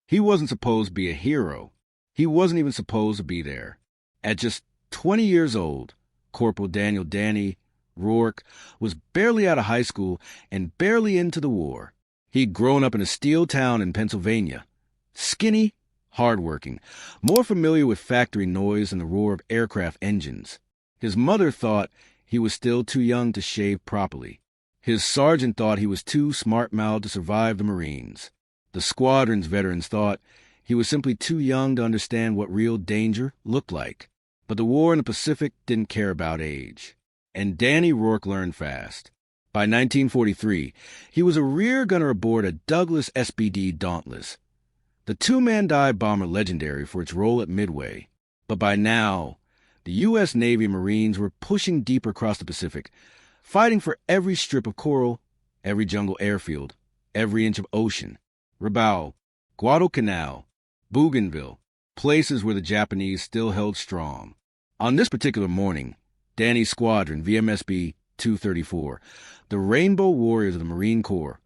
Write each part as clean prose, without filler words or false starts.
He wasn't supposed to be a hero. He wasn't even supposed to be there. At just 20 years old, Corporal Daniel "Danny" Rourke was barely out of high school and barely into the war. He'd grown up in a steel town in Pennsylvania. Skinny, hardworking, more familiar with factory noise and the roar of aircraft engines. His mother thought he was still too young to shave properly. His sergeant thought he was too smart-mouthed to survive the Marines. The squadron's veterans thought he was simply too young to understand what real danger looked like. But the war in the Pacific didn't care about age. And Danny Rourke learned fast. By 1943, he was a rear gunner aboard a Douglas SBD Dauntless, the two-man dive bomber legendary for its role at Midway. But by now, the U.S. Navy and Marines were pushing deeper across the Pacific, fighting for every strip of coral, every jungle airfield, every inch of ocean. Rabaul, Guadalcanal, Bougainville, places where the Japanese still held strong. On this particular morning, Danny's squadron, VMSB 234, the Rainbow Warriors of the Marine Corps,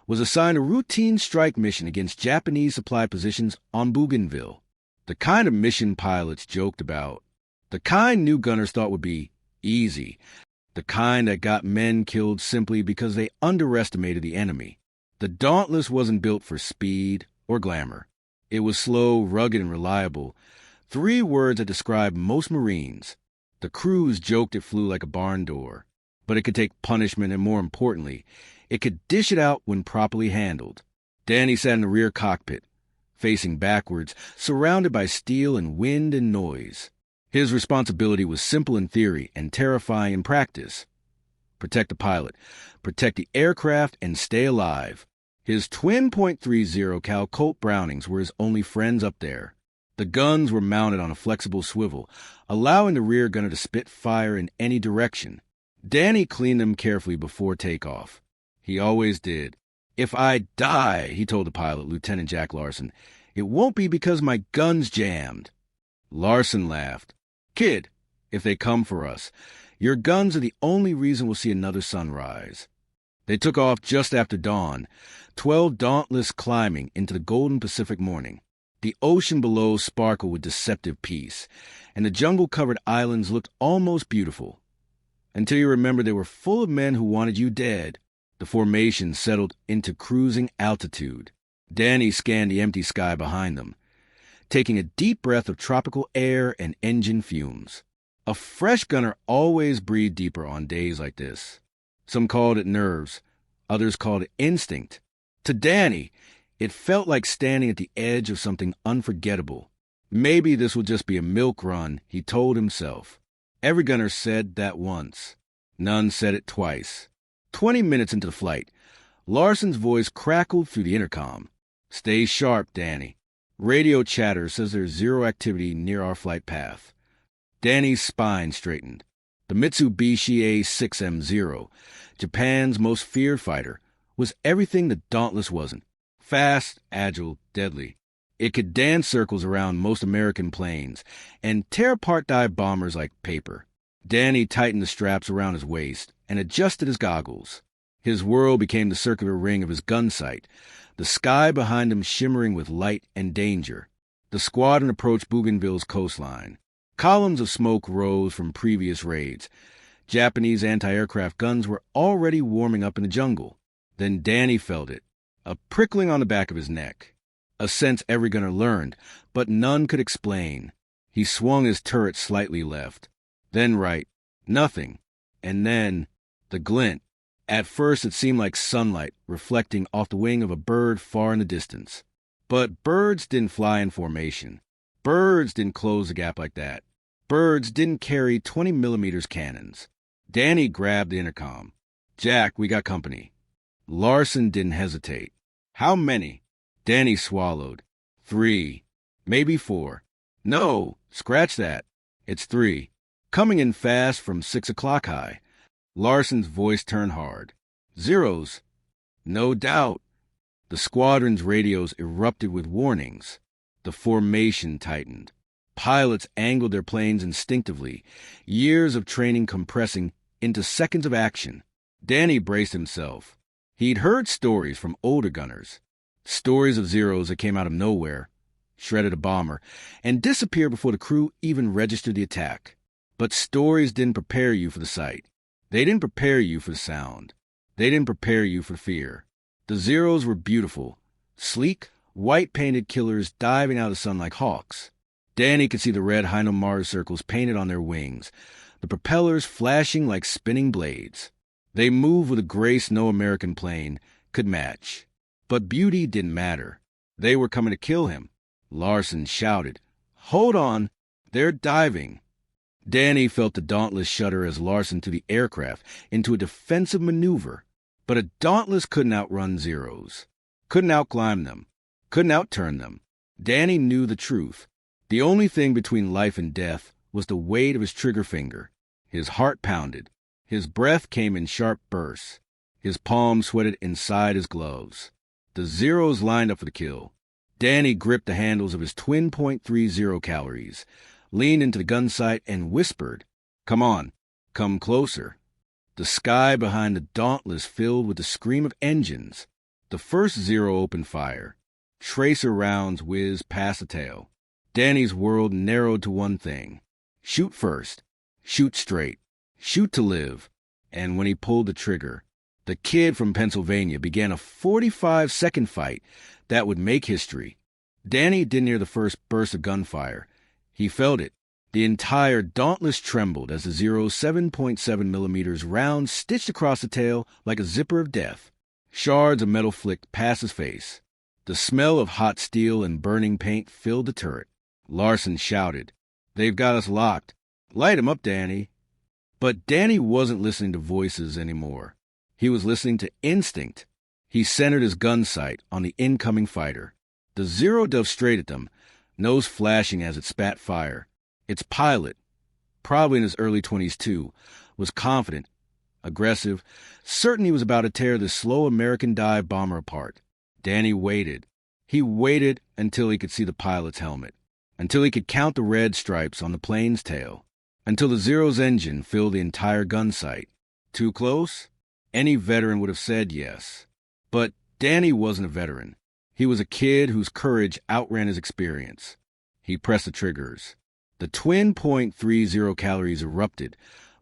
was assigned a routine strike mission against Japanese supply positions on Bougainville. The kind of mission pilots joked about. The kind new gunners thought would be easy. The kind that got men killed simply because they underestimated the enemy. The Dauntless wasn't built for speed or glamour. It was slow, rugged, and reliable. 3 words that describe most Marines. The crews joked it flew like a barn door. But it could take punishment, and more importantly, it could dish it out when properly handled. Danny sat in the rear cockpit, facing backwards, surrounded by steel and wind and noise. His responsibility was simple in theory and terrifying in practice. Protect the pilot, protect the aircraft, and stay alive. His twin .30 cal Colt Brownings were his only friends up there. The guns were mounted on a flexible swivel, allowing the rear gunner to spit fire in any direction. Danny cleaned them carefully before takeoff. He always did. "If I die," he told the pilot, Lieutenant Jack Larson, "it won't be because my gun's jammed." Larson laughed. "Kid, if they come for us, your guns are the only reason we'll see another sunrise." They took off just after dawn, 12 Dauntless climbing into the golden Pacific morning. The ocean below sparkled with deceptive peace, and the jungle-covered islands looked almost beautiful. Until you remembered they were full of men who wanted you dead. The formation settled into cruising altitude. Danny scanned the empty sky behind them, taking a deep breath of tropical air and engine fumes. A fresh gunner always breathed deeper on days like this. Some called it nerves, others called it instinct. To Danny, it felt like standing at the edge of something unforgettable. Maybe this would just be a milk run, he told himself. Every gunner said that once. None said it twice. 20 minutes into the flight, Larson's voice crackled through the intercom. "Stay sharp, Danny. Radio chatter says there's zero activity near our flight path." Danny's spine straightened. The Mitsubishi A6M Zero, Japan's most feared fighter, was everything the Dauntless wasn't. Fast, agile, deadly. It could dance circles around most American planes and tear apart dive bombers like paper. Danny tightened the straps around his waist and adjusted his goggles. His world became the circular ring of his gun sight, the sky behind him shimmering with light and danger. The squadron approached Bougainville's coastline. Columns of smoke rose from previous raids. Japanese anti-aircraft guns were already warming up in the jungle. Then Danny felt it, a prickling on the back of his neck. A sense every gunner learned, but none could explain. He swung his turret slightly left, then right. Nothing. And then, the glint. At first it seemed like sunlight reflecting off the wing of a bird far in the distance. But birds didn't fly in formation. Birds didn't close the gap like that. Birds didn't carry 20mm cannons. Danny grabbed the intercom. "Jack, we got company." Larson didn't hesitate. "How many?" Danny swallowed. 3. Maybe 4. "No, scratch that. It's 3. Coming in fast from 6 o'clock high." Larson's voice turned hard. "Zeros." "No doubt." The squadron's radios erupted with warnings. The formation tightened. Pilots angled their planes instinctively, years of training compressing into seconds of action. Danny braced himself. He'd heard stories from older gunners. Stories of Zeros that came out of nowhere, shredded a bomber, and disappeared before the crew even registered the attack. But stories didn't prepare you for the sight. They didn't prepare you for the sound. They didn't prepare you for fear. The Zeros were beautiful, sleek, white-painted killers diving out of the sun like hawks. Danny could see the red Mars circles painted on their wings, the propellers flashing like spinning blades. They moved with a grace no American plane could match. But beauty didn't matter. They were coming to kill him. Larson shouted, "Hold on! They're diving!" Danny felt the Dauntless shudder as Larson threw the aircraft into a defensive maneuver. But a Dauntless couldn't outrun Zeros. Couldn't outclimb them. Couldn't outturn them. Danny knew the truth. The only thing between life and death was the weight of his trigger finger. His heart pounded. His breath came in sharp bursts. His palms sweated inside his gloves. The Zeros lined up for the kill. Danny gripped the handles of his twin .30 calories, leaned into the gun sight, and whispered, "Come on, come closer." The sky behind the Dauntless filled with the scream of engines. The first Zero opened fire. Tracer rounds whizzed past the tail. Danny's world narrowed to one thing. Shoot first. Shoot straight. Shoot to live. And when he pulled the trigger, the kid from Pennsylvania began a 45-second fight that would make history. Danny didn't hear the first burst of gunfire. He felt it. The entire Dauntless trembled as the Zero's 7.7 millimeters round stitched across the tail like a zipper of death. Shards of metal flicked past his face. The smell of hot steel and burning paint filled the turret. Larson shouted, "They've got us locked. Light 'em up, Danny." But Danny wasn't listening to voices anymore. He was listening to instinct. He centered his gun sight on the incoming fighter. The Zero dove straight at them, nose flashing as it spat fire. Its pilot, probably in his early 20s too, was confident, aggressive, certain he was about to tear this slow American dive bomber apart. Danny waited. He waited until he could see the pilot's helmet, until he could count the red stripes on the plane's tail, until the Zero's engine filled the entire gun sight. Too close? Any veteran would have said yes. But Danny wasn't a veteran. He was a kid whose courage outran his experience. He pressed the triggers. The twin .30 calories erupted,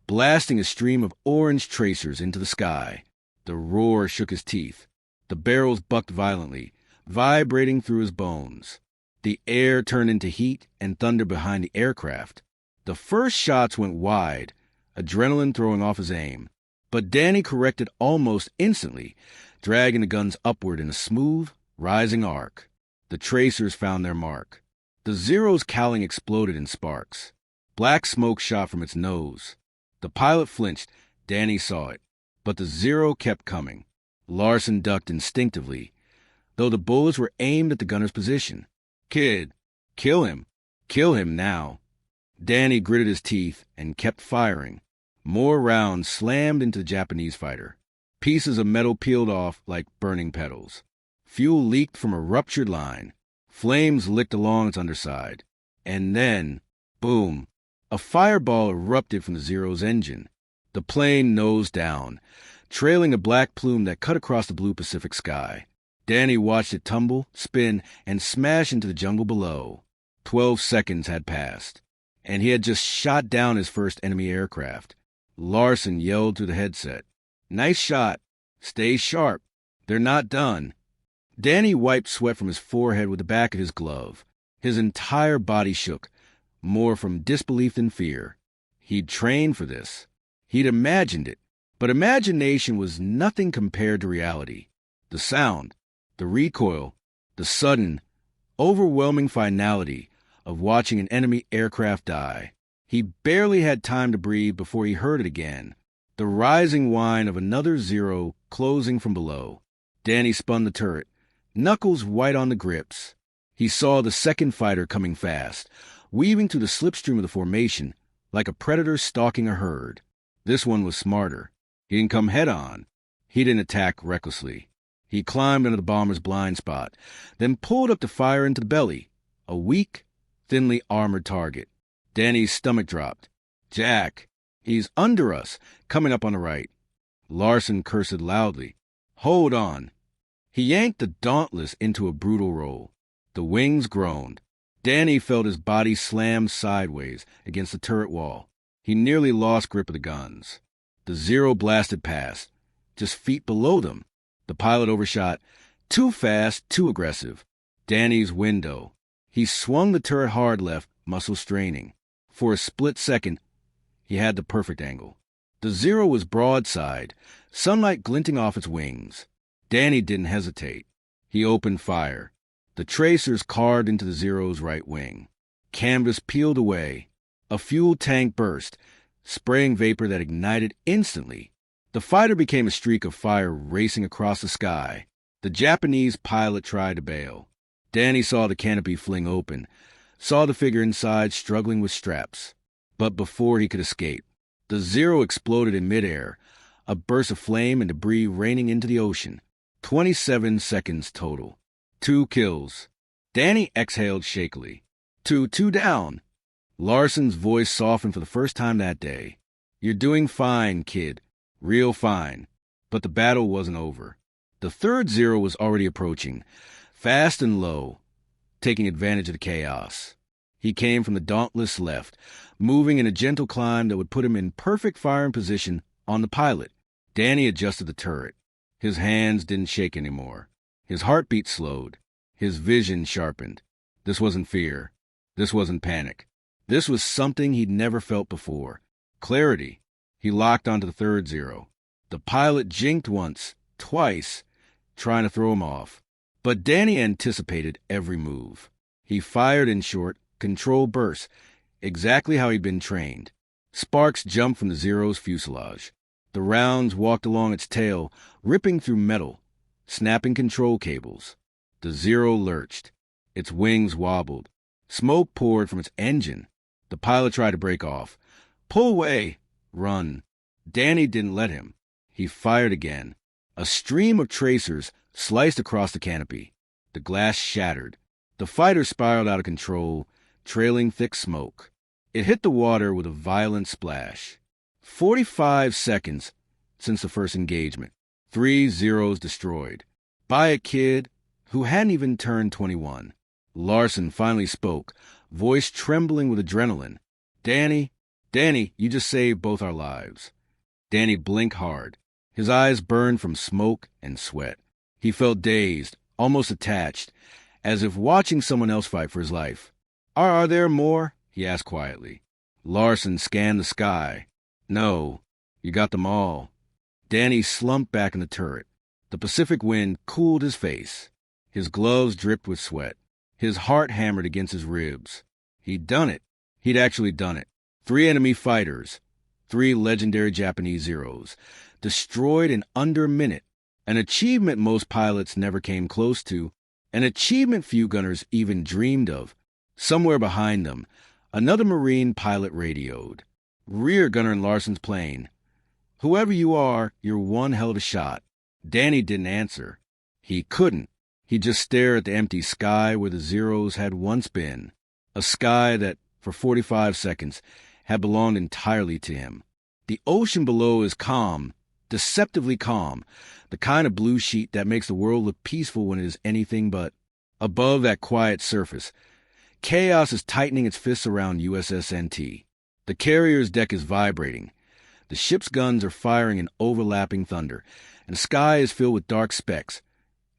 blasting a stream of orange tracers into the sky. The roar shook his teeth. The barrels bucked violently, vibrating through his bones. The air turned into heat and thunder behind the aircraft. The first shots went wide, adrenaline throwing off his aim. But Danny corrected almost instantly, dragging the guns upward in a smooth, rising arc. The tracers found their mark. The Zero's cowling exploded in sparks. Black smoke shot from its nose. The pilot flinched. Danny saw it. But the Zero kept coming. Larson ducked instinctively, though the bullets were aimed at the gunner's position. "Kid, kill him. Kill him now." Danny gritted his teeth and kept firing. More rounds slammed into the Japanese fighter. Pieces of metal peeled off like burning petals. Fuel leaked from a ruptured line. Flames licked along its underside. And then, boom, a fireball erupted from the Zero's engine. The plane nosed down, trailing a black plume that cut across the blue Pacific sky. Danny watched it tumble, spin, and smash into the jungle below. 12 seconds had passed, and he had just shot down his first enemy aircraft. Larson yelled through the headset, "Nice shot. Stay sharp. They're not done." Danny wiped sweat from his forehead with the back of his glove. His entire body shook, more from disbelief than fear. He'd trained for this. He'd imagined it. But imagination was nothing compared to reality. The sound, the recoil, the sudden, overwhelming finality of watching an enemy aircraft die. He barely had time to breathe before he heard it again. The rising whine of another Zero closing from below. Danny spun the turret, knuckles white on the grips. He saw the second fighter coming fast, weaving through the slipstream of the formation like a predator stalking a herd. This one was smarter. He didn't come head-on. He didn't attack recklessly. He climbed into the bomber's blind spot, then pulled up to fire into the belly, a weak, thinly armored target. Danny's stomach dropped. "Jack, he's under us, coming up on the right." Larson cursed loudly. "Hold on." He yanked the Dauntless into a brutal roll. The wings groaned. Danny felt his body slam sideways against the turret wall. He nearly lost grip of the guns. The Zero blasted past, just feet below them. The pilot overshot. Too fast, too aggressive. Danny's window. He swung the turret hard left, muscle straining. For a split second, he had the perfect angle. The Zero was broadside, sunlight glinting off its wings. Danny didn't hesitate. He opened fire. The tracers carved into the Zero's right wing. Canvas peeled away. A fuel tank burst, spraying vapor that ignited instantly. The fighter became a streak of fire racing across the sky. The Japanese pilot tried to bail. Danny saw the canopy fling open, saw the figure inside struggling with straps. But before he could escape, the Zero exploded in midair, a burst of flame and debris raining into the ocean. 27 seconds total. 2 kills. Danny exhaled shakily. Two down. Larson's voice softened for the first time that day. You're doing fine, kid. Real fine. But the battle wasn't over. The third Zero was already approaching, fast and low, taking advantage of the chaos. He came from the Dauntless left, moving in a gentle climb that would put him in perfect firing position on the pilot. Danny adjusted the turret. His hands didn't shake anymore. His heartbeat slowed. His vision sharpened. This wasn't fear. This wasn't panic. This was something he'd never felt before. Clarity. He locked onto the third Zero. The pilot jinked once, twice, trying to throw him off. But Danny anticipated every move. He fired in short, controlled bursts, exactly how he'd been trained. Sparks jumped from the Zero's fuselage. The rounds walked along its tail, ripping through metal, snapping control cables. The Zero lurched. Its wings wobbled. Smoke poured from its engine. The pilot tried to break off. Pull away! Run. Danny didn't let him. He fired again. A stream of tracers sliced across the canopy. The glass shattered. The fighter spiraled out of control, trailing thick smoke. It hit the water with a violent splash. 45 seconds since the first engagement. 3 Zeros destroyed. By a kid who hadn't even turned 21. Larson finally spoke, voice trembling with adrenaline. Danny, you just saved both our lives. Danny blinked hard. His eyes burned from smoke and sweat. He felt dazed, almost attached, as if watching someone else fight for his life. Are there more? He asked quietly. Larson scanned the sky. No, you got them all. Danny slumped back in the turret. The Pacific wind cooled his face. His gloves dripped with sweat. His heart hammered against his ribs. He'd done it. He'd actually done it. 3 enemy fighters, 3 legendary Japanese Zeros, destroyed in under a minute. An achievement most pilots never came close to, an achievement few gunners even dreamed of. Somewhere behind them, another Marine pilot radioed. Rear gunner in Larson's plane. Whoever you are, you're one hell of a shot. Danny didn't answer. He couldn't. He just stared at the empty sky where the Zeros had once been. A sky that, for 45 seconds, had belonged entirely to him. The ocean below is calm, deceptively calm, the kind of blue sheet that makes the world look peaceful when it is anything but. Above that quiet surface, chaos is tightening its fists around USS NT. The carrier's deck is vibrating. The ship's guns are firing in overlapping thunder, and the sky is filled with dark specks.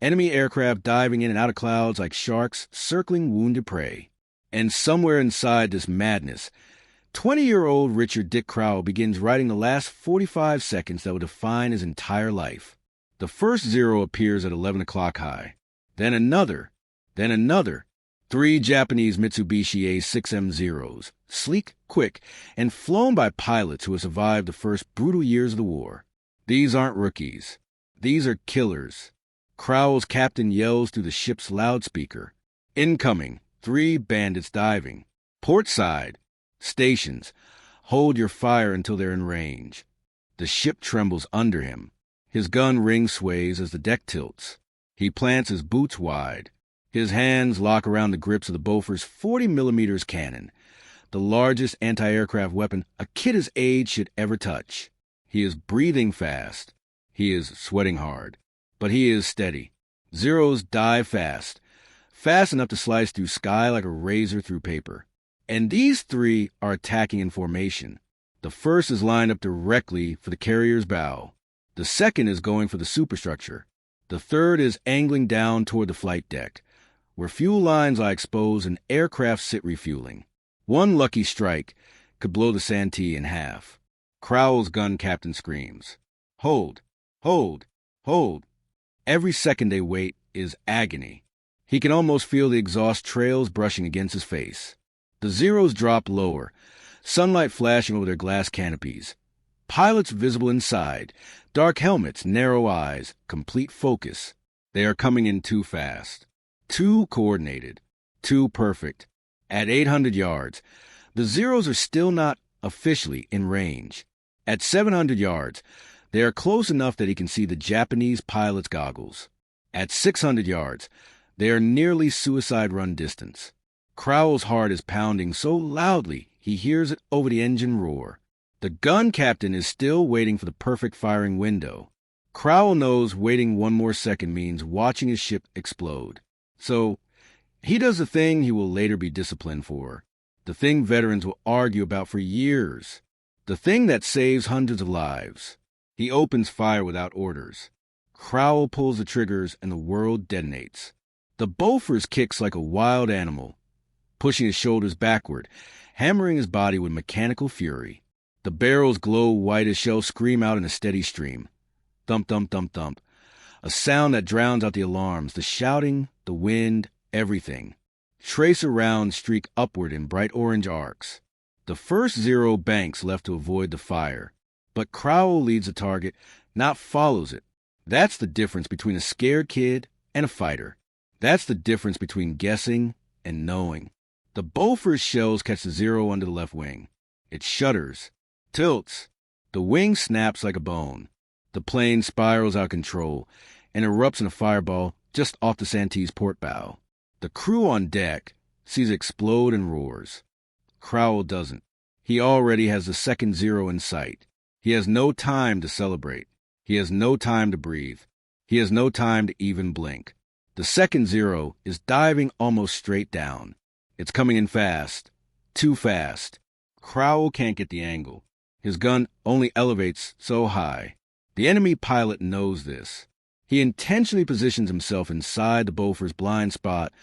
Enemy aircraft diving in and out of clouds like sharks circling wounded prey. And somewhere inside this madness, 20-year-old Richard Dick Crowell begins writing the last 45 seconds that will define his entire life. The first Zero appears at 11 o'clock high. Then another. 3 Japanese Mitsubishi A6M Zeros, sleek, quick, and flown by pilots who have survived the first brutal years of the war. These aren't rookies. These are killers. Crowell's captain yells through the ship's loudspeaker. Incoming. 3 bandits diving. Port side. Stations. Hold your fire until they're in range. The ship trembles under him. His gun ring sways as the deck tilts. He plants his boots wide. His hands lock around the grips of the Bofors 40mm cannon, the largest anti-aircraft weapon a kid his age should ever touch. He is breathing fast. He is sweating hard. But he is steady. Zeros dive fast, fast enough to slice through sky like a razor through paper. And these three are attacking in formation. The first is lined up directly for the carrier's bow. The second is going for the superstructure. The third is angling down toward the flight deck, where fuel lines lie exposed and aircraft sit refueling. One lucky strike could blow the Santee in half. Crowell's gun captain screams, "Hold! Hold! Hold!" Every second they wait is agony. He can almost feel the exhaust trails brushing against his face. The Zeros drop lower, sunlight flashing over their glass canopies. Pilots visible inside, dark helmets, narrow eyes, complete focus. They are coming in too fast, too coordinated, too perfect. At 800 yards, the Zeros are still not officially in range. At 700 yards, they are close enough that he can see the Japanese pilot's goggles. At 600 yards, they are nearly suicide run distance. Crowell's heart is pounding so loudly he hears it over the engine roar. The gun captain is still waiting for the perfect firing window. Crowell knows waiting one more second means watching his ship explode. So he does the thing he will later be disciplined for, the thing veterans will argue about for years, the thing that saves hundreds of lives. He opens fire without orders. Crowell pulls the triggers and the world detonates. The Bofors kicks like a wild animal, pushing his shoulders backward, hammering his body with mechanical fury. The barrels glow white as shells scream out in a steady stream. Thump, thump, thump, thump. A sound that drowns out the alarms, the shouting, the wind, everything. Tracer rounds streak upward in bright orange arcs. The first Zero banks left to avoid the fire. But Crowell leads the target, not follows it. That's the difference between a scared kid and a fighter. That's the difference between guessing and knowing. The Bofors shells catch the Zero under the left wing. It shudders, tilts. The wing snaps like a bone. The plane spirals out of control and erupts in a fireball just off the Santee's port bow. The crew on deck sees it explode and roars. Crowell doesn't. He already has the second Zero in sight. He has no time to celebrate. He has no time to breathe. He has no time to even blink. The second Zero is diving almost straight down. It's coming in fast. Too fast. Crowell can't get the angle. His gun only elevates so high. The enemy pilot knows this. He intentionally positions himself inside the Bofors blind spot,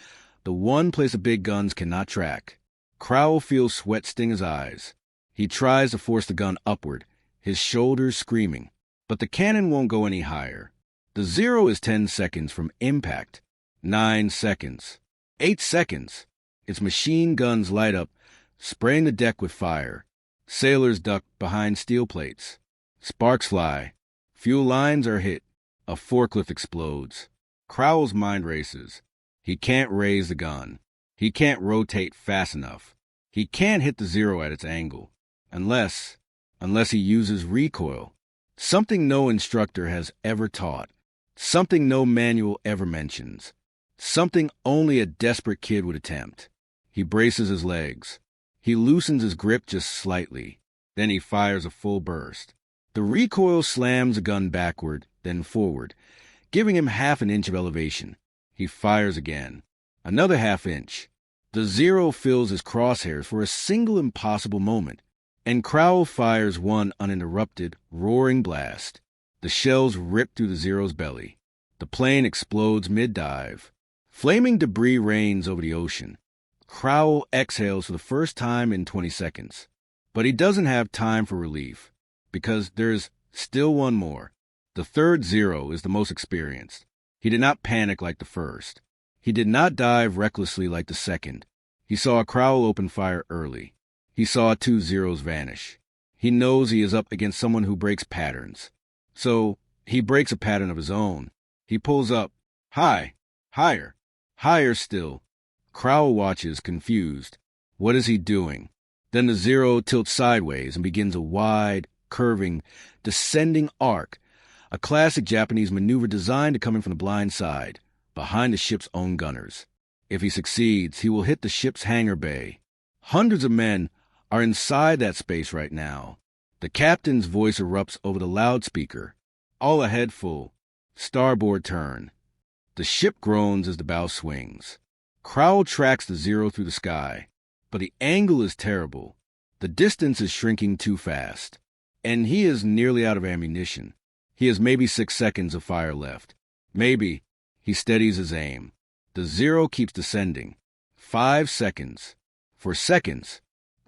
the one place the big guns cannot track. Crowell feels sweat sting his eyes. He tries to force the gun upward, his shoulders screaming. But the cannon won't go any higher. The Zero is 10 seconds from impact. 9 seconds. 8 seconds. Its machine guns light up, spraying the deck with fire. Sailors duck behind steel plates. Sparks fly. Fuel lines are hit. A forklift explodes. Crowell's mind races. He can't raise the gun. He can't rotate fast enough. He can't hit the Zero at its angle. Unless he uses recoil. Something no instructor has ever taught. Something no manual ever mentions. Something only a desperate kid would attempt. He braces his legs. He loosens his grip just slightly. Then he fires a full burst. The recoil slams the gun backward, then forward, giving him half an inch of elevation. He fires again. Another half inch. The Zero fills his crosshairs for a single impossible moment, and Crowell fires one uninterrupted, roaring blast. The shells rip through the Zero's belly. The plane explodes mid-dive. Flaming debris rains over the ocean. Crowell exhales for the first time in 20 seconds. But he doesn't have time for relief, because there's still one more. The third Zero is the most experienced. He did not panic like the first. He did not dive recklessly like the second. He saw Crowell open fire early. He saw 2 Zeros vanish. He knows he is up against someone who breaks patterns. So he breaks a pattern of his own. He pulls up. High. Higher. Higher still. Crowell watches, confused. What is he doing? Then the Zero tilts sideways and begins a wide, curving, descending arc, a classic Japanese maneuver designed to come in from the blind side, behind the ship's own gunners. If he succeeds, he will hit the ship's hangar bay. Hundreds of men are inside that space right now. The captain's voice erupts over the loudspeaker. All ahead full. Starboard turn. The ship groans as the bow swings. Crowell tracks the Zero through the sky, but the angle is terrible. The distance is shrinking too fast, and he is nearly out of ammunition. He has maybe 6 seconds of fire left. Maybe. He steadies his aim. The Zero keeps descending. 5 seconds. For seconds.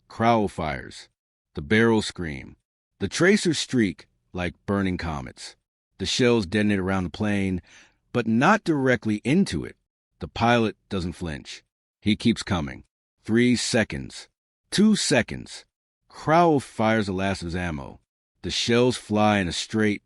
Crowell fires. The barrels scream. The tracers streak like burning comets. The shells detonate around the plane, but not directly into it. The pilot doesn't flinch. He keeps coming. 3 seconds. 2 seconds. Crowell fires the last of his ammo. The shells fly in a straight,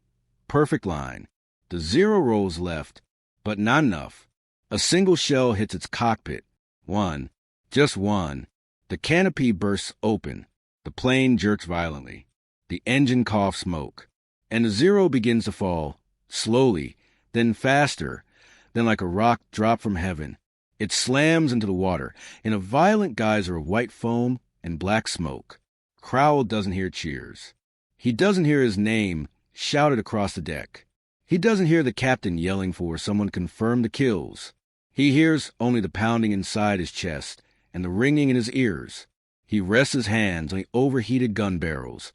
perfect line. The Zero rolls left, but not enough. A single shell hits its cockpit. One. Just one. The canopy bursts open. The plane jerks violently. The engine coughs smoke. And the Zero begins to fall, slowly, then faster, then like a rock dropped from heaven. It slams into the water in a violent geyser of white foam and black smoke. Crowell doesn't hear cheers. He doesn't hear his name shouted across the deck. He doesn't hear the captain yelling for someone to confirm the kills. He hears only the pounding inside his chest and the ringing in his ears. He rests his hands on the overheated gun barrels,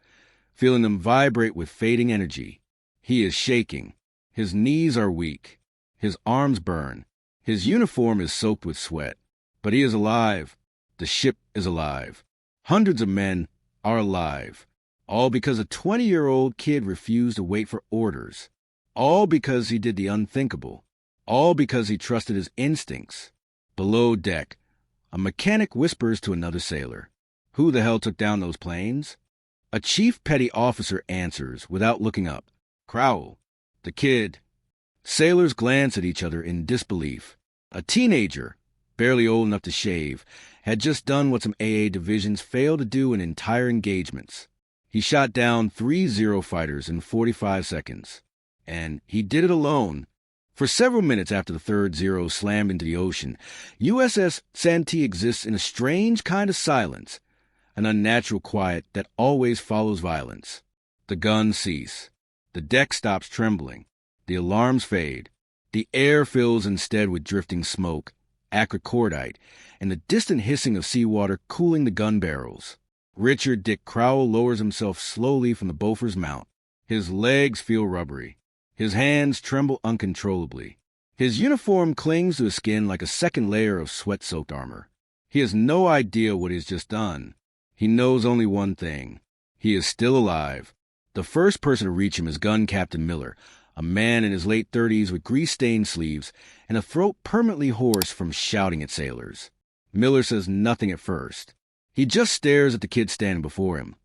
feeling them vibrate with fading energy. He is shaking. His knees are weak. His arms burn. His uniform is soaked with sweat. But he is alive. The ship is alive. Hundreds of men are alive. All because a 20-year-old kid refused to wait for orders. All because he did the unthinkable. All because he trusted his instincts. Below deck, a mechanic whispers to another sailor. Who the hell took down those planes? A chief petty officer answers without looking up. Crowell. The kid. Sailors glance at each other in disbelief. A teenager, barely old enough to shave, had just done what some AA divisions fail to do in entire engagements. He shot down 3 Zero fighters in 45 seconds. And he did it alone. For several minutes after the third Zero slammed into the ocean, USS Santee exists in a strange kind of silence, an unnatural quiet that always follows violence. The guns cease. The deck stops trembling. The alarms fade. The air fills instead with drifting smoke, acrid cordite, and the distant hissing of seawater cooling the gun barrels. Richard Dick Crowell lowers himself slowly from the Beaufort's mount. His legs feel rubbery. His hands tremble uncontrollably. His uniform clings to his skin like a second layer of sweat-soaked armor. He has no idea what he has just done. He knows only one thing. He is still alive. The first person to reach him is Gun Captain Miller, a man in his late 30s with grease-stained sleeves and a throat permanently hoarse from shouting at sailors. Miller says nothing at first. He just stares at the kid standing before him.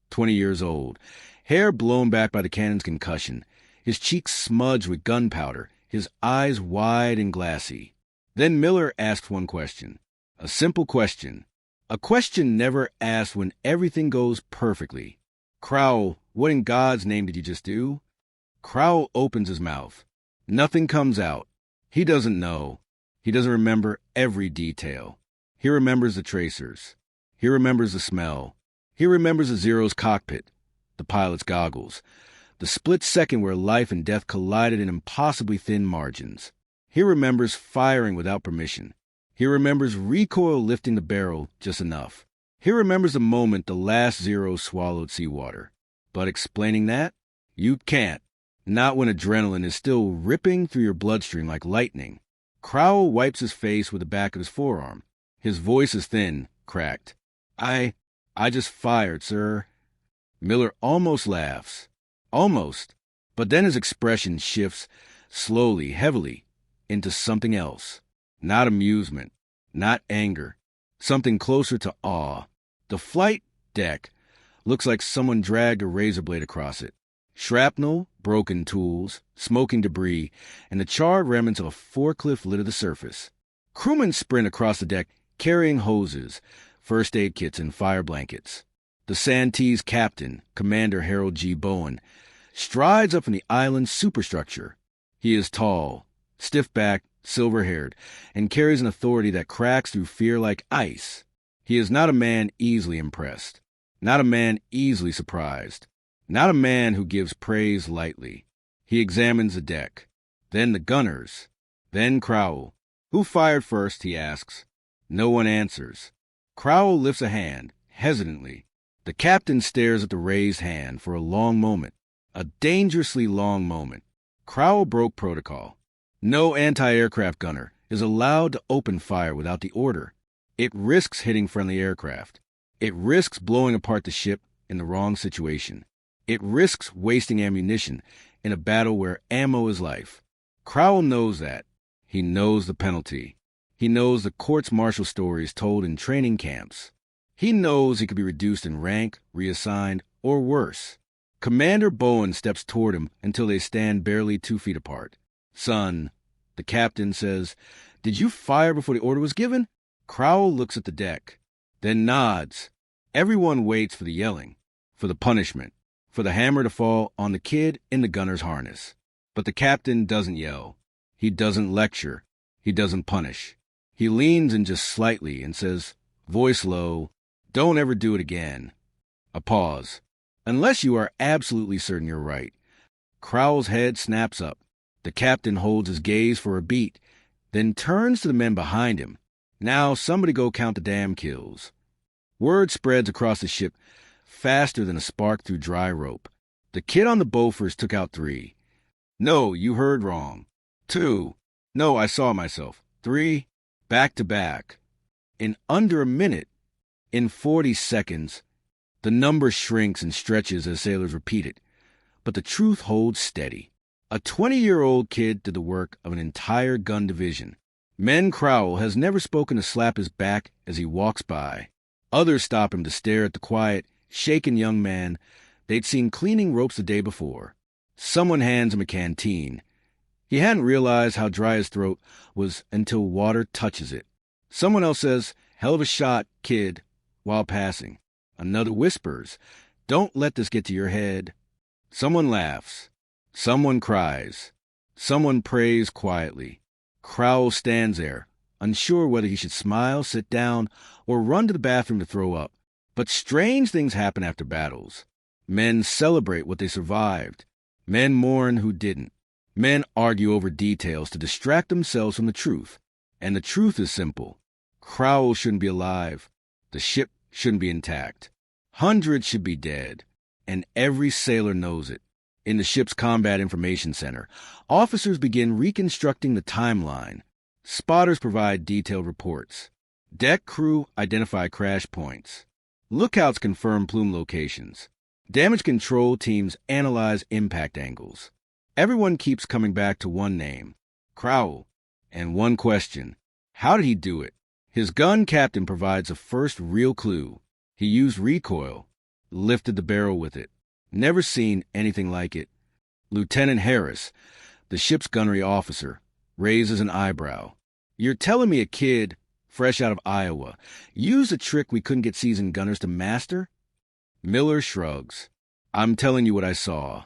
20 years old, hair blown back by the cannon's concussion, his cheeks smudged with gunpowder, his eyes wide and glassy. Then Miller asks one question. A simple question. A question never asked when everything goes perfectly. Crowell, what in God's name did you just do? Crowell opens his mouth. Nothing comes out. He doesn't know. He doesn't remember every detail. He remembers the tracers. He remembers the smell. He remembers the Zero's cockpit, the pilot's goggles, the split second where life and death collided in impossibly thin margins. He remembers firing without permission. He remembers recoil lifting the barrel just enough. He remembers the moment the last Zero swallowed seawater. But explaining that? You can't. Not when adrenaline is still ripping through your bloodstream like lightning. Crowell wipes his face with the back of his forearm. His voice is thin, cracked. I just fired, sir. Miller almost laughs. Almost. But then his expression shifts, slowly, heavily, into something else. Not amusement. Not anger. Something closer to awe. The flight deck looks like someone dragged a razor blade across it. Shrapnel, broken tools, smoking debris, and the charred remnants of a forklift litter the surface. Crewmen sprint across the deck carrying hoses, first aid kits, and fire blankets. The Santee's captain, Commander Harold G. Bowen, strides up from the island's superstructure. He is tall, stiff-backed, silver-haired, and carries an authority that cracks through fear like ice. He is not a man easily impressed, not a man easily surprised, not a man who gives praise lightly. He examines the deck, then the gunners, Then Crowell. Who fired first, he asks. No one answers. Crowell lifts a hand, hesitantly. The captain stares at the raised hand for a long moment, a dangerously long moment. Crowell broke protocol. No anti-aircraft gunner is allowed to open fire without the order. It risks hitting friendly aircraft. It risks blowing apart the ship in the wrong situation. It risks wasting ammunition in a battle where ammo is life. Crowell knows that. He knows the penalty. He knows the courts-martial stories told in training camps. He knows he could be reduced in rank, reassigned, or worse. Commander Bowen steps toward him until they stand barely 2 feet apart. Son, the captain says, did you fire before the order was given? Crowell looks at the deck, then nods. Everyone waits for the yelling, for the punishment, for the hammer to fall on the kid in the gunner's harness. But the captain doesn't yell. He doesn't lecture. He doesn't punish. He leans in just slightly and says, voice low, don't ever do it again. A pause. Unless you are absolutely certain you're right. Crowell's head snaps up. The captain holds his gaze for a beat, then turns to the men behind him. Now somebody go count the damn kills. Word spreads across the ship faster than a spark through dry rope. The kid on the Beauforts took out 3. No, you heard wrong. 2. No, I saw myself. 3. Back to back. In under a minute, in 40 seconds, the number shrinks and stretches as sailors repeat it. But the truth holds steady. A 20-year-old kid did the work of an entire gun division. Men Crowell has never spoken to slap his back as he walks by. Others stop him to stare at the quiet, shaken young man they'd seen cleaning ropes the day before. Someone hands him a canteen. He hadn't realized how dry his throat was until water touches it. Someone else says, hell of a shot, kid, while passing. Another whispers, don't let this get to your head. Someone laughs. Someone cries. Someone prays quietly. Crowell stands there, unsure whether he should smile, sit down, or run to the bathroom to throw up. But strange things happen after battles. Men celebrate what they survived. Men mourn who didn't. Men argue over details to distract themselves from the truth. And the truth is simple. Crowell shouldn't be alive. The ship shouldn't be intact. Hundreds should be dead. And every sailor knows it. In the ship's Combat Information Center, officers begin reconstructing the timeline. Spotters provide detailed reports. Deck crew identify crash points. Lookouts confirm plume locations. Damage control teams analyze impact angles. Everyone keeps coming back to one name, Crowell, and one question. How did he do it? His gun captain provides a first real clue. He used recoil, lifted the barrel with it. Never seen anything like it. Lieutenant Harris, the ship's gunnery officer, raises an eyebrow. You're telling me a kid, fresh out of Iowa, used a trick we couldn't get seasoned gunners to master? Miller shrugs. I'm telling you what I saw.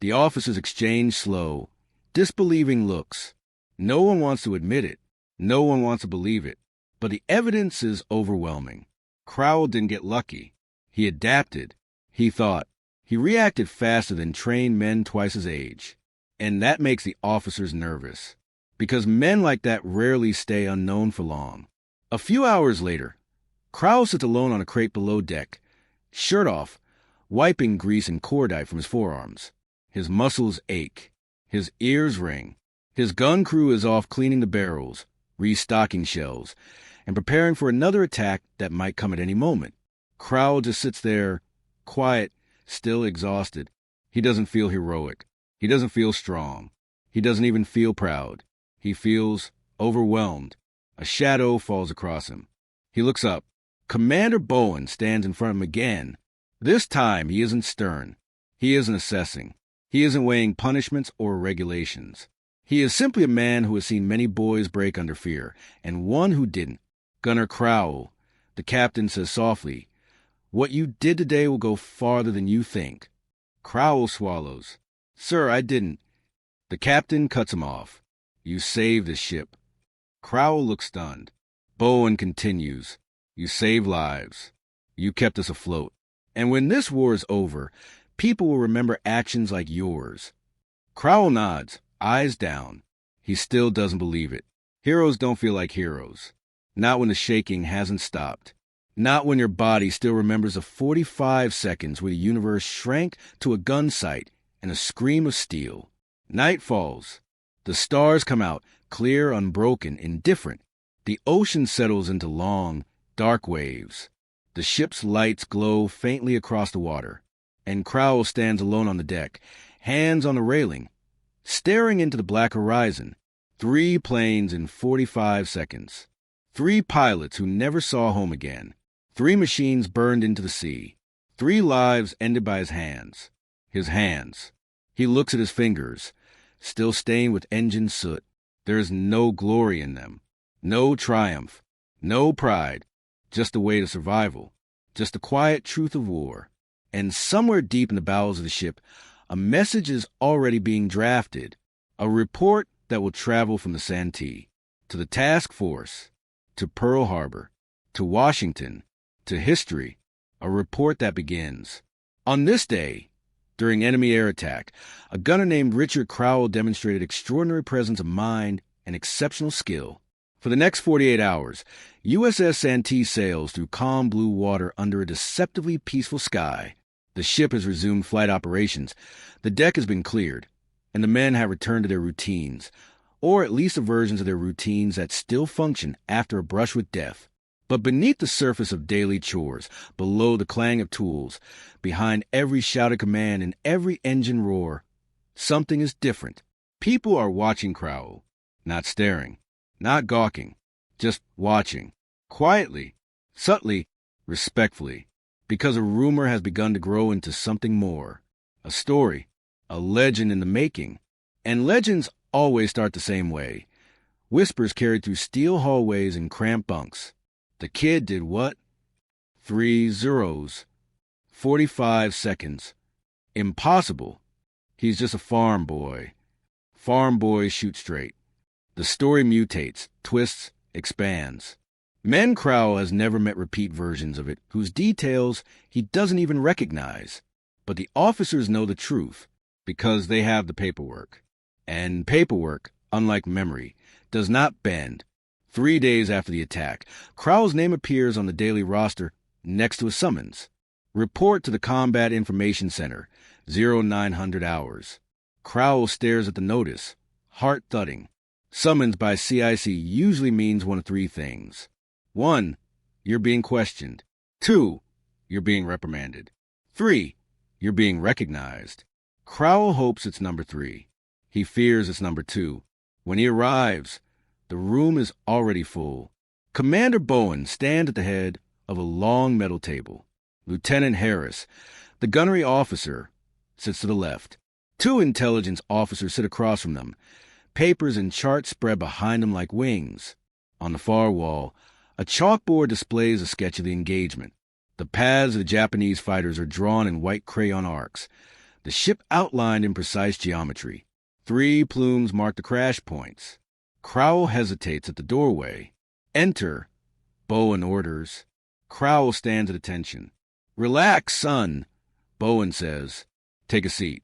The officers exchange slow, disbelieving looks. No one wants to admit it. No one wants to believe it. But the evidence is overwhelming. Crowell didn't get lucky. He adapted. He thought. He reacted faster than trained men twice his age. And that makes the officers nervous. Because men like that rarely stay unknown for long. A few hours later, Crowell sits alone on a crate below deck, shirt off, wiping grease and cordite from his forearms. His muscles ache. His ears ring. His gun crew is off cleaning the barrels, restocking shells, and preparing for another attack that might come at any moment. Crowell just sits there, quiet, still exhausted. He doesn't feel heroic. He doesn't feel strong. He doesn't even feel proud. He feels overwhelmed. A shadow falls across him. He looks up. Commander Bowen stands in front of him again. This time he isn't stern. He isn't assessing. He isn't weighing punishments or regulations. He is simply a man who has seen many boys break under fear, and one who didn't. Gunner Crowell, the captain says softly, what you did today will go farther than you think. Crowell swallows. Sir, I didn't. The captain cuts him off. You saved the ship. Crowell looks stunned. Bowen continues. You saved lives. You kept us afloat. And when this war is over, people will remember actions like yours. Crowell nods, eyes down. He still doesn't believe it. Heroes don't feel like heroes. Not when the shaking hasn't stopped. Not when your body still remembers the 45 seconds where the universe shrank to a gun sight and a scream of steel. Night falls. The stars come out, clear, unbroken, indifferent. The ocean settles into long, dark waves. The ship's lights glow faintly across the water, and Crowell stands alone on the deck, hands on the railing, staring into the black horizon. 3 planes in 45 seconds. 3 pilots who never saw home again. 3 machines burned into the sea. 3 lives ended by his hands. His hands. He looks at his fingers, still stained with engine soot. There is no glory in them. No triumph. No pride. Just the weight of survival. Just the quiet truth of war. And somewhere deep in the bowels of the ship, a message is already being drafted. A report that will travel from the Santee to the task force, to Pearl Harbor, to Washington, to history. A report that begins. On this day, during enemy air attack, a gunner named Richard Crowell demonstrated extraordinary presence of mind and exceptional skill. For the next 48 hours, USS Santee sails through calm blue water under a deceptively peaceful sky. The ship has resumed flight operations. The deck has been cleared, and the men have returned to their routines, or at least the versions of their routines that still function after a brush with death. But beneath the surface of daily chores, below the clang of tools, behind every shouted command and every engine roar, something is different. People are watching Crowell, not staring, not gawking, just watching, quietly, subtly, respectfully, because a rumor has begun to grow into something more, a story, a legend in the making. And legends always start the same way. Whispers carried through steel hallways and cramped bunks. The kid did what? 3 zeros. 45 seconds. Impossible. He's just a farm boy. Farm boys shoot straight. The story mutates, twists, expands. Men Crowell has never met repeat versions of it, whose details he doesn't even recognize. But the officers know the truth, because they have the paperwork. And paperwork, unlike memory, does not bend. 3 days after the attack, Crowell's name appears on the daily roster next to a summons. Report to the Combat Information Center, 0900 hours. Crowell stares at the notice, heart thudding. Summons by CIC usually means one of 3 things. 1, you're being questioned. 2, you're being reprimanded. 3, you're being recognized. Crowell hopes it's number 3. He fears it's number 2. When he arrives, the room is already full. Commander Bowen stands at the head of a long metal table. Lieutenant Harris, the gunnery officer, sits to the left. 2 intelligence officers sit across from them. Papers and charts spread behind them like wings. On the far wall, a chalkboard displays a sketch of the engagement. The paths of the Japanese fighters are drawn in white crayon arcs. The ship outlined in precise geometry. 3 plumes mark the crash points. Crowell hesitates at the doorway. Enter, Bowen orders. Crowell stands at attention. Relax, son, Bowen says. Take a seat.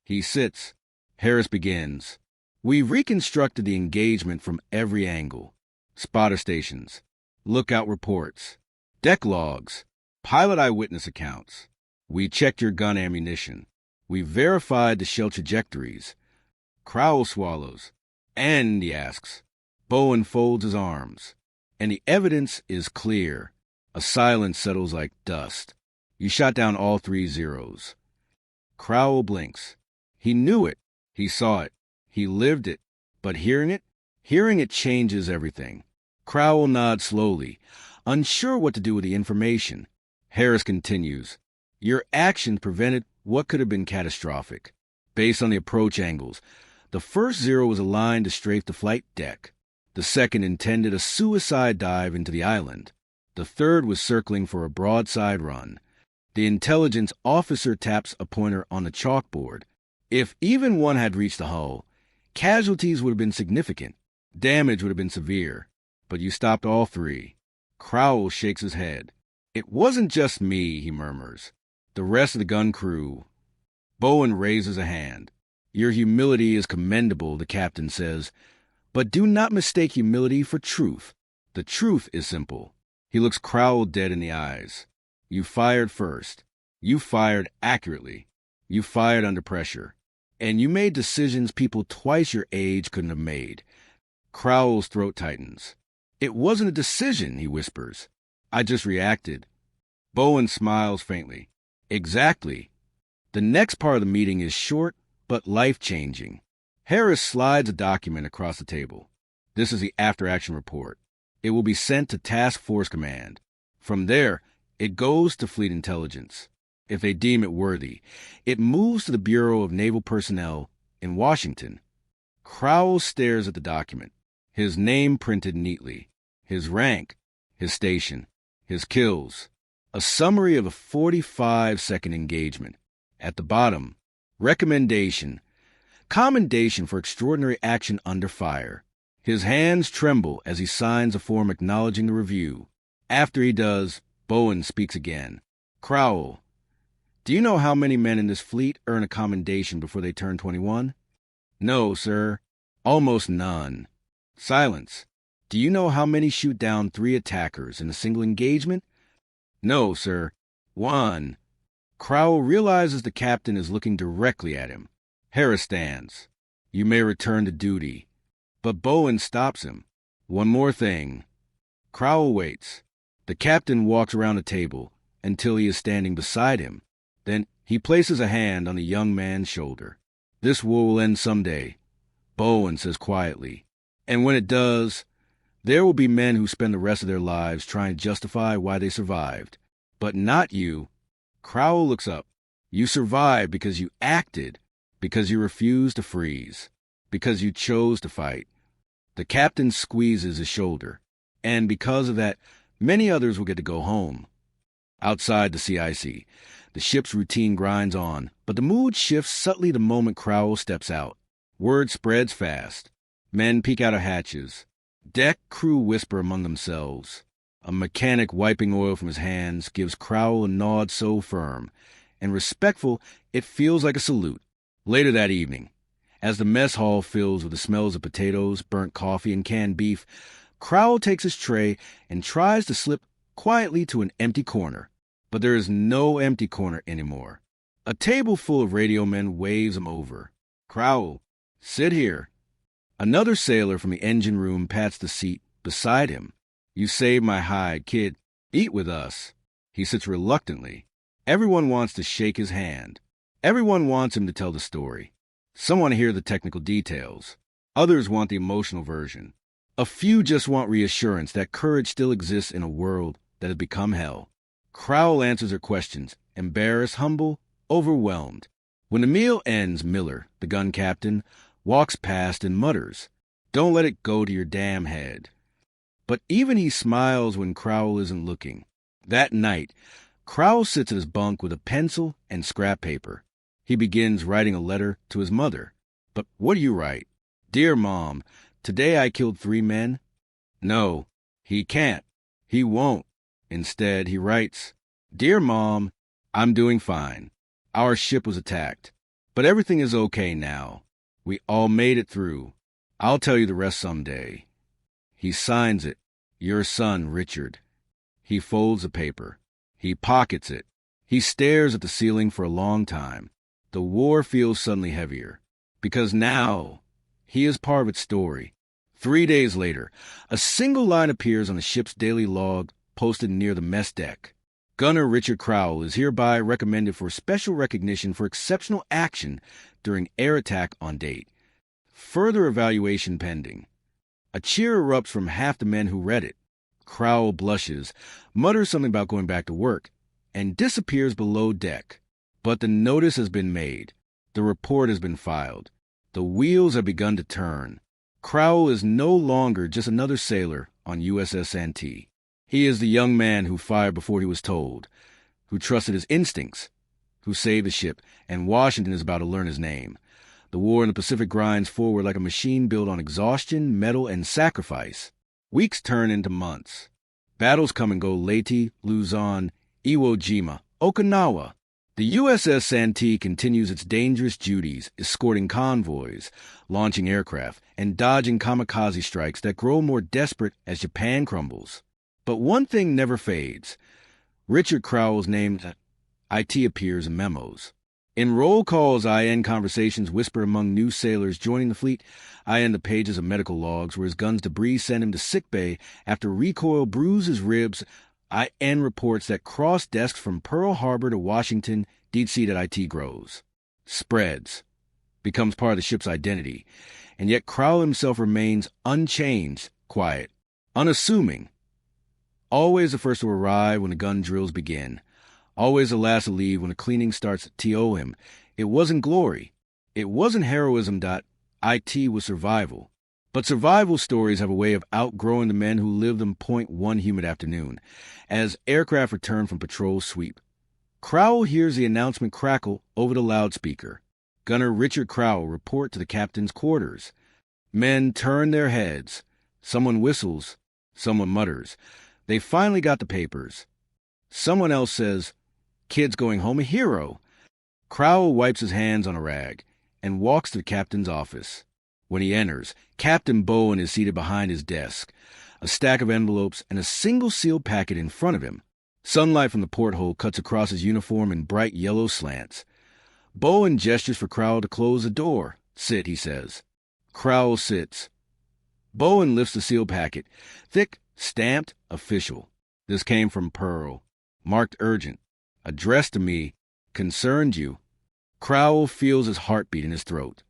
He sits. Harris begins. We've reconstructed the engagement from every angle. Spotter stations, lookout reports, deck logs, pilot eyewitness accounts. We checked your gun ammunition. We verified the shell trajectories. Crowell swallows. And, he asks. Bowen folds his arms. And the evidence is clear. A silence settles like dust. You shot down all 3 zeros. Crowell blinks. He knew it. He saw it. He lived it. But hearing it changes everything. Crowell nods slowly, unsure what to do with the information. Harris continues. Your actions prevented what could have been catastrophic. Based on the approach angles, the first zero was aligned to strafe the flight deck. The second intended a suicide dive into the island. The third was circling for a broadside run. The intelligence officer taps a pointer on the chalkboard. If even one had reached the hull, casualties would have been significant. Damage would have been severe. But you stopped all 3. Crowell shakes his head. It wasn't just me, he murmurs. The rest of the gun crew. Bowen raises a hand. Your humility is commendable, the captain says, But do not mistake humility for truth. The truth is simple. He looks Crowell dead in the eyes. You fired first. You fired accurately. You fired under pressure. And you made decisions people twice your age couldn't have made. Crowell's throat tightens. It wasn't a decision, he whispers. I just reacted. Bowen smiles faintly. Exactly. The next part of the meeting is short but life-changing. Harris slides a document across the table. This is the after-action report. It will be sent to Task Force Command. From there, it goes to Fleet Intelligence. If they deem it worthy, it moves to the Bureau of Naval Personnel in Washington. Crowell stares at the document, his name printed neatly, his rank, his station, his kills, a summary of a 45-second engagement. At the bottom, recommendation, commendation for extraordinary action under fire. His hands tremble as he signs a form acknowledging the review. After he does, Bowen speaks again. Crowell, do you know how many men in this fleet earn a commendation before they turn 21? No, sir. Almost none. Silence. Do you know how many shoot down 3 attackers in a single engagement? No, sir. 1. Crowell realizes the captain is looking directly at him. Harris stands. You may return to duty. But Bowen stops him. One more thing. Crowell waits. The captain walks around the table until he is standing beside him. Then he places a hand on the young man's shoulder. This war will end someday, Bowen says quietly. And when it does, there will be men who spend the rest of their lives trying to justify why they survived. But not you. Crowell looks up. You survived because you acted, because you refused to freeze, because you chose to fight. The captain squeezes his shoulder. And because of that, many others will get to go home. Outside the CIC, the ship's routine grinds on, but the mood shifts subtly the moment Crowell steps out. Word spreads fast. Men peek out of hatches. Deck crew whisper among themselves. A mechanic wiping oil from his hands gives Crowell a nod so firm and respectful it feels like a salute. Later that evening, as the mess hall fills with the smells of potatoes, burnt coffee, and canned beef, Crowell takes his tray and tries to slip quietly to an empty corner. But there is no empty corner anymore. A table full of radio men waves him over. Crowell, sit here. Another sailor from the engine room pats the seat beside him. You saved my hide, kid. Eat with us. He sits reluctantly. Everyone wants to shake his hand. Everyone wants him to tell the story. Some want to hear the technical details. Others want the emotional version. A few just want reassurance that courage still exists in a world that has become hell. Crowell answers her questions, embarrassed, humble, overwhelmed. When the meal ends, Miller, the gun captain, walks past and mutters, "Don't let it go to your damn head." But even he smiles when Crowell isn't looking. That night, Crowell sits at his bunk with a pencil and scrap paper. He begins writing a letter to his mother. But what do you write? Dear Mom, today I killed 3 men. No, he can't. He won't. Instead, he writes, Dear Mom, I'm doing fine. Our ship was attacked, but everything is okay now. We all made it through. I'll tell you the rest someday. He signs it, Your son, Richard. He folds the paper. He pockets it. He stares at the ceiling for a long time. The war feels suddenly heavier, because now he is part of its story. 3 days later, a single line appears on the ship's daily log posted near the mess deck. Gunner Richard Crowell is hereby recommended for special recognition for exceptional action during air attack on date. Further evaluation pending. A cheer erupts from half the men who read it. Crowell blushes, mutters something about going back to work, and disappears below deck. But the notice has been made. The report has been filed. The wheels have begun to turn. Crowell is no longer just another sailor on USS Santee. He is the young man who fired before he was told, who trusted his instincts, who saved the ship, and Washington is about to learn his name. The war in the Pacific grinds forward like a machine built on exhaustion, metal, and sacrifice. Weeks turn into months. Battles come and go: Leyte, Luzon, Iwo Jima, Okinawa. The USS Santee continues its dangerous duties, escorting convoys, launching aircraft, and dodging kamikaze strikes that grow more desperate as Japan crumbles. But one thing never fades. Richard Crowell's name IT appears in memos. In roll calls, IN conversations whisper among new sailors joining the fleet. IN the pages of medical logs where his gun's debris sent him to sickbay after recoil bruised his ribs. IN reports that cross desks from Pearl Harbor to Washington, D.C. that IT grows, spreads, becomes part of the ship's identity, and yet Crowell himself remains unchanged, quiet, unassuming, always the first to arrive when the gun drills begin, always the last to leave when the cleaning starts to TO him. It wasn't glory. It wasn't heroism. IT was survival. But survival stories have a way of outgrowing the men who lived them. One humid afternoon, as aircraft return from patrol sweep. Crowell hears the announcement crackle over the loudspeaker. Gunner Richard Crowell report to the captain's quarters. Men turn their heads. Someone whistles. Someone mutters. They finally got the papers. Someone else says, "Kid's going home a hero." Crowell wipes his hands on a rag and walks to the captain's office. When he enters, Captain Bowen is seated behind his desk, a stack of envelopes and a single sealed packet in front of him. Sunlight from the porthole cuts across his uniform in bright yellow slants. Bowen gestures for Crowell to close the door. "Sit," he says. Crowell sits. Bowen lifts the sealed packet, thick, stamped, official. This came from Pearl, marked urgent, addressed to me, concerned you. Crowell feels his heartbeat in his throat.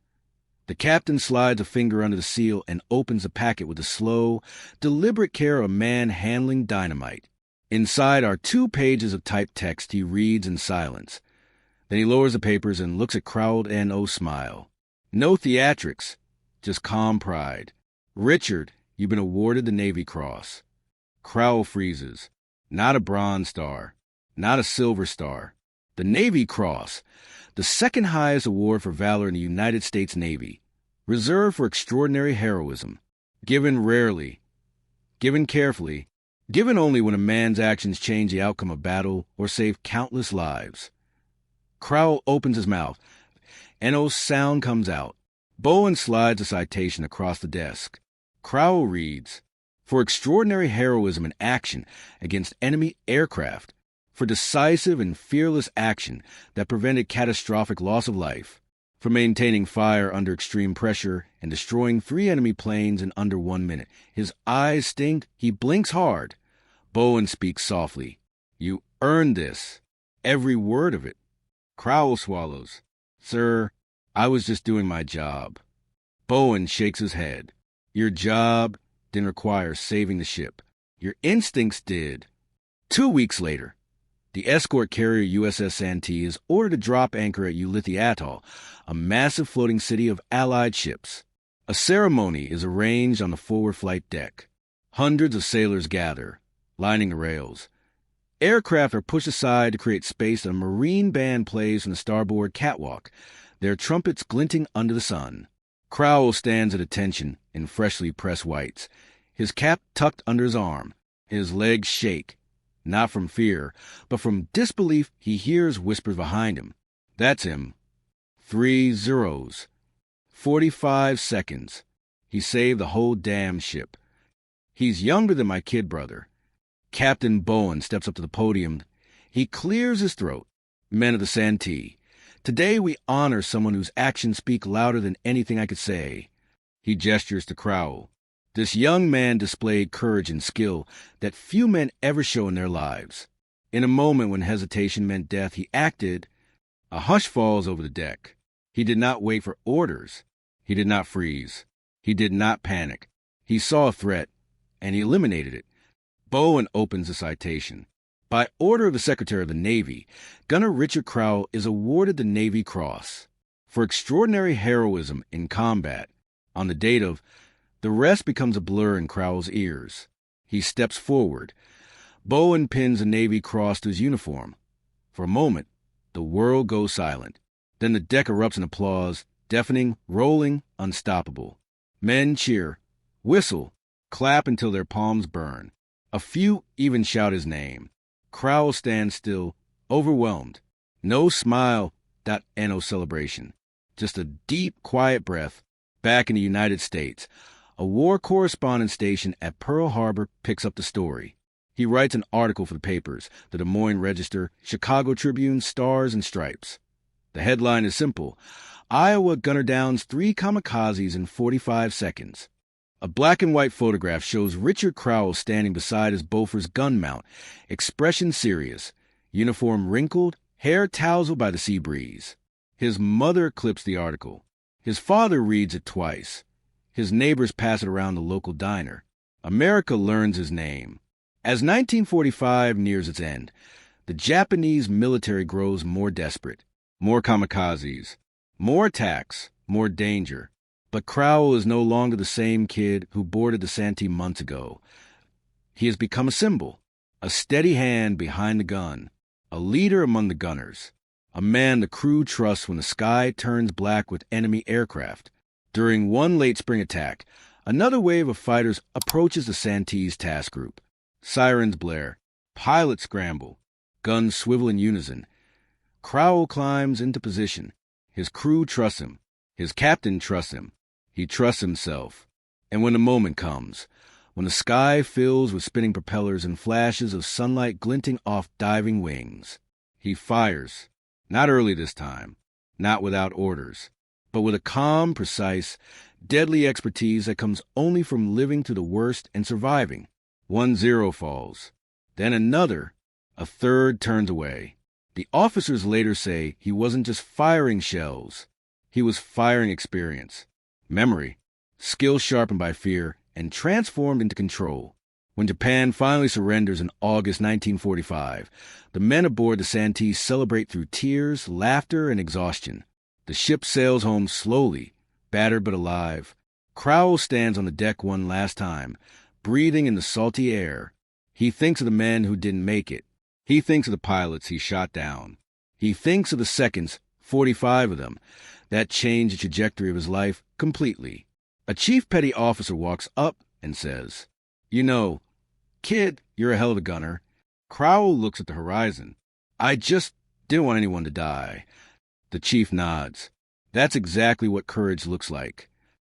The captain slides a finger under the seal and opens the packet with the slow, deliberate care of a man handling dynamite. Inside are 2 pages of typed text he reads in silence. Then he lowers the papers and looks at Crowell and smile. No theatrics, just calm pride. "Richard, you've been awarded the Navy Cross." Crowell freezes. Not a Bronze Star, not a Silver Star. The Navy Cross, the second highest award for valor in the United States Navy, reserved for extraordinary heroism, given rarely, given carefully, given only when a man's actions change the outcome of battle or save countless lives. Crowell opens his mouth. No sound comes out. Bowen slides a citation across the desk. Crowell reads, "For extraordinary heroism in action against enemy aircraft, for decisive and fearless action that prevented catastrophic loss of life, for maintaining fire under extreme pressure and destroying 3 enemy planes in under 1 minute." His eyes sting. He blinks hard. Bowen speaks softly. "You earned this. Every word of it." Crowell swallows. "Sir, I was just doing my job." Bowen shakes his head. "Your job didn't require saving the ship. Your instincts did." 2 weeks later, the escort carrier USS Santee is ordered to drop anchor at Ulithi Atoll, a massive floating city of Allied ships. A ceremony is arranged on the forward flight deck. Hundreds of sailors gather, lining the rails. Aircraft are pushed aside to create space, and a marine band plays from the starboard catwalk, their trumpets glinting under the sun. Crowell stands at attention in freshly pressed whites, his cap tucked under his arm. His legs shake. Not from fear, but from disbelief. He hears whispers behind him. That's him. 3 zeros. 45 seconds. He saved the whole damn ship. He's younger than my kid brother. Captain Bowen steps up to the podium. He clears his throat. "Men of the Santee, today we honor someone whose actions speak louder than anything I could say." He gestures to Crowell. This young man displayed courage and skill that few men ever show in their lives. In a moment when hesitation meant death, he acted. A hush falls over the deck. He did not wait for orders. He did not freeze. He did not panic. He saw a threat, and he eliminated it. Bowen opens the citation. By order of the Secretary of the Navy, Gunner Richard Crowell is awarded the Navy Cross for extraordinary heroism in combat. On the date of, the rest becomes a blur in Crowell's ears. He steps forward. Bowen pins a Navy Cross to his uniform. For a moment, the world goes silent. Then the deck erupts in applause, deafening, rolling, unstoppable. Men cheer, whistle, clap until their palms burn. A few even shout his name. Crowell stands still, overwhelmed. No smile, and no celebration. Just a deep, quiet breath. Back in the United States, a war correspondent stationed at Pearl Harbor picks up the story. He writes an article for the papers, the Des Moines Register, Chicago Tribune, Stars and Stripes. The headline is simple: Iowa gunner downs 3 kamikazes in 45 seconds. A black and white photograph shows Richard Crowell standing beside his Bofors gun mount, expression serious, uniform wrinkled, hair tousled by the sea breeze. His mother clips the article. His father reads it twice. His neighbors pass it around the local diner. America learns his name. As 1945 nears its end, the Japanese military grows more desperate. More kamikazes, more attacks, more danger. But Crowell is no longer the same kid who boarded the Santee months ago. He has become a symbol, a steady hand behind the gun, a leader among the gunners, a man the crew trusts when the sky turns black with enemy aircraft. During one late spring attack, another wave of fighters approaches the Santee's task group. Sirens blare, pilots scramble, guns swivel in unison. Crowell climbs into position. His crew trusts him. His captain trusts him. He trusts himself. And when the moment comes, when the sky fills with spinning propellers and flashes of sunlight glinting off diving wings, he fires. Not early this time, not without orders, but with a calm, precise, deadly expertise that comes only from living through the worst and surviving. 1 Zero falls. Then another. A third turns away. The officers later say he wasn't just firing shells. He was firing experience, memory, skill sharpened by fear and transformed into control. When Japan finally surrenders in August 1945, the men aboard the Santee celebrate through tears, laughter, and exhaustion. The ship sails home slowly, battered but alive. Crowell stands on the deck one last time, breathing in the salty air. He thinks of the men who didn't make it. He thinks of the pilots he shot down. He thinks of the seconds, 45 of them, that changed the trajectory of his life completely. A chief petty officer walks up and says, "You know, kid, you're a hell of a gunner." Crowell looks at the horizon. "I just didn't want anyone to die." The chief nods. That's exactly what courage looks like.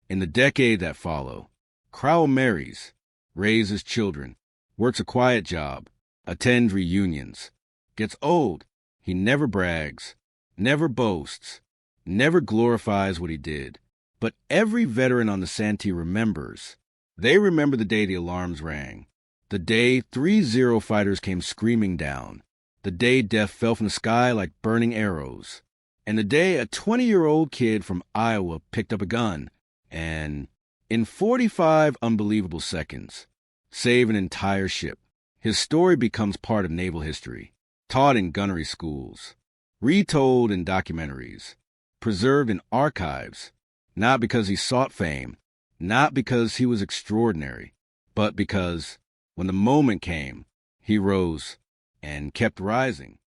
In the decade that follow, Crowell marries, raises children, works a quiet job, attends reunions, gets old. He never brags, never boasts, never glorifies what he did. But every veteran on the Santee remembers. They remember the day the alarms rang, the day 3 Zero fighters came screaming down, the day death fell from the sky like burning arrows, and the day a 20-year-old kid from Iowa picked up a gun and, in 45 unbelievable seconds, saved an entire ship. His story becomes part of naval history, taught in gunnery schools, retold in documentaries, preserved in archives, not because he sought fame, not because he was extraordinary, but because, when the moment came, he rose and kept rising.